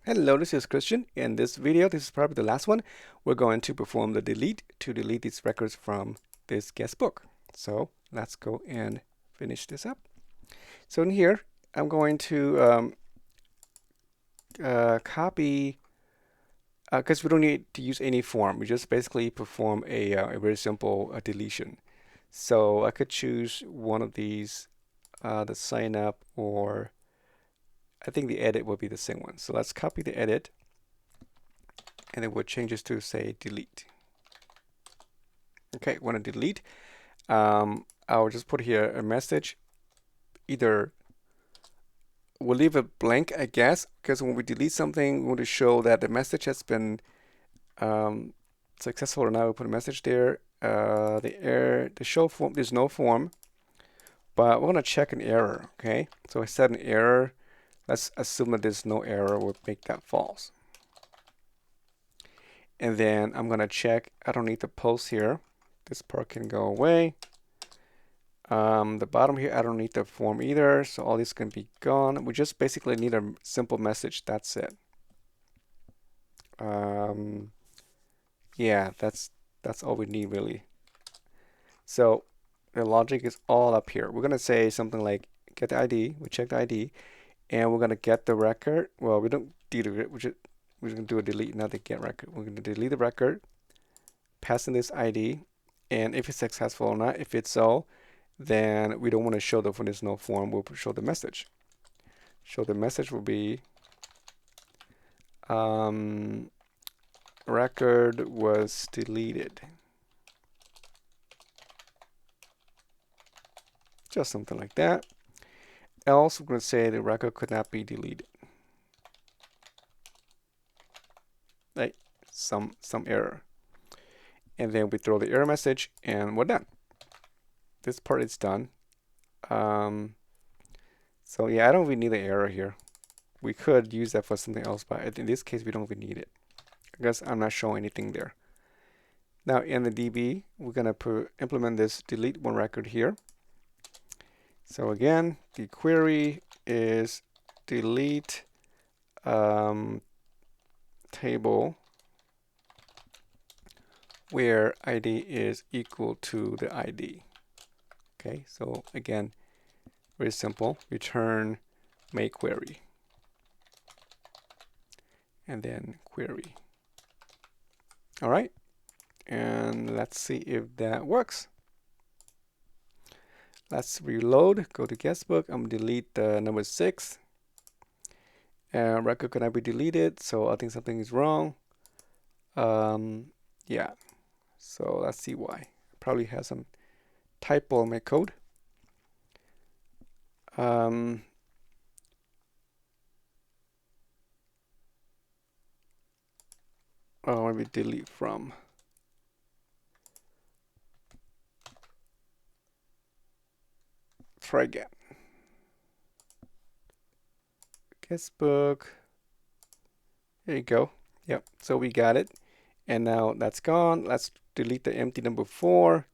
Hello, this is Christian. In this video, this is probably the last one, we're going to perform the delete to delete these records from this guest book. So let's go and finish this up. So in here, I'm going to copy, because we don't need to use any form. We just basically perform a very simple deletion. So I could choose one of these, the sign up, or I think the edit would be the same one. So let's copy the edit, and then we'll change this to say delete. Okay, want to delete. I'll just put here a message. Either we'll leave it blank, I guess, because when we delete something, we want to show that the message has been successful or not. We'll put a message there. The show form, there's no form, but we're going to check an error. Okay, so I set an error. Let's assume that there's no error. We'll make that false. And then I'm going to check. I don't need the post here. This part can go away. The bottom here, I don't need the form either, so all this can be gone. We just basically need a simple message. That's it. Yeah, that's all we need really. So the logic is all up here. We're gonna say something like get the ID. We check the ID, and we're gonna get the record. Well, we don't delete it. We're gonna do a delete, not the get record. We're gonna delete the record, pass in this ID, and if it's successful or not. If it's so, then we don't want to show that when there's no form. We'll show the message. So the message will be record was deleted. Just something like that. Else, we're going to say the record could not be deleted. Right? Some error. And then we throw the error message, and we're done. This part is done. So yeah, I don't really need the error here. We could use that for something else, but in this case, we don't even need it. I guess I'm not showing anything there. Now in the DB, we're going to implement this delete one record here. So again, the query is delete table where ID is equal to the ID. Okay, so again, very simple. Return make query. And then query. All right, and let's see if that works. Let's reload, go to Guestbook. I'm gonna delete the number 6. Record cannot be deleted, so I think something is wrong. Yeah, so let's see why. Probably has some typo in my code. Oh, maybe delete from. Try again. Guestbook. There you go. Yep, so we got it. And now that's gone. Let's delete the empty number 4.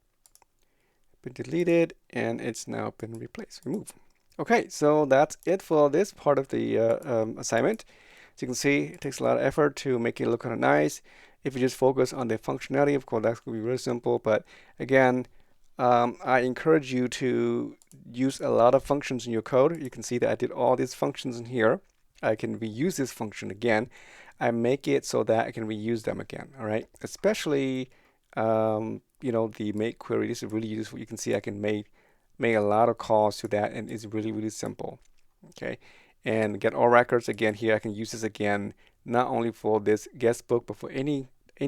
Been deleted, and it's now been replaced. Remove. Okay, so that's it for this part of the assignment. As you can see, it takes a lot of effort to make it look kind of nice. If you just focus on the functionality, of course, that's going to be really simple. But again, I encourage you to use a lot of functions in your code. You can see that I did all these functions in here. I can reuse this function again. I make it so that I can reuse them again. All right, especially you know, the make query. This is really useful. You can see I can make a lot of calls to that, and it's really simple. Okay, and get all records again here. I can use this again not only for this guest book, but for any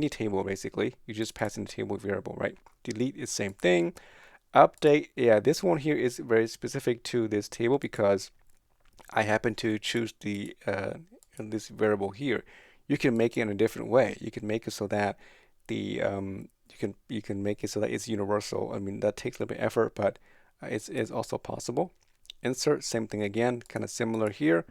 table basically. You just pass in the table variable, right? Delete is same thing. Update, yeah, this one here is very specific to this table because I happen to choose the this variable here. You can make it in a different way. You can make it so that the you can make it so that it's universal. I mean, that takes a little bit of effort, but it's also possible. Insert, same thing again, kind of similar here.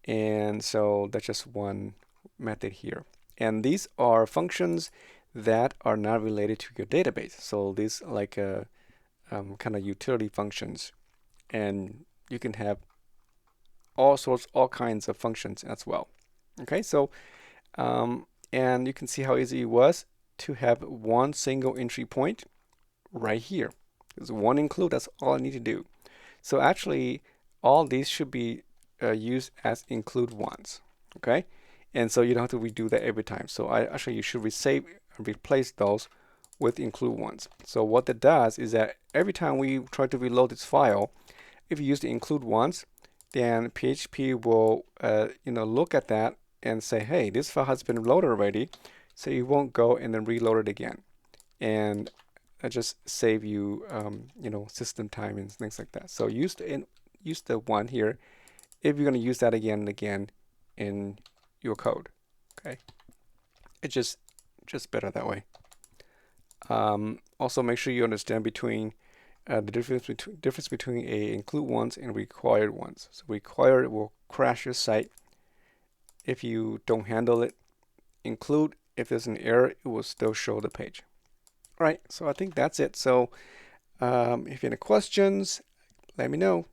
And so that's just one method here. And these are functions that are not related to your database. So these are like kind of utility functions, and you can have all kinds of functions as well. Okay, so and you can see how easy it was to have one single entry point right here. There's one include, that's all I need to do. So actually, all these should be used as include ones, okay? And so you don't have to redo that every time. So actually, you should replace those with include ones. So what that does is that every time we try to reload this file, if you use the include ones, then PHP will look at that and say, hey, this file has been loaded already, so you won't go and then reload it again. And just save you system time and things like that. So use the one here if you're going to use that again and again in your code. Okay, it's just better that way. Also, make sure you understand between the difference between a include ones and required ones. So required will crash your site if you don't handle it. Include, if there's an error, it will still show the page. All right, so I think that's it. So if you have any questions, let me know.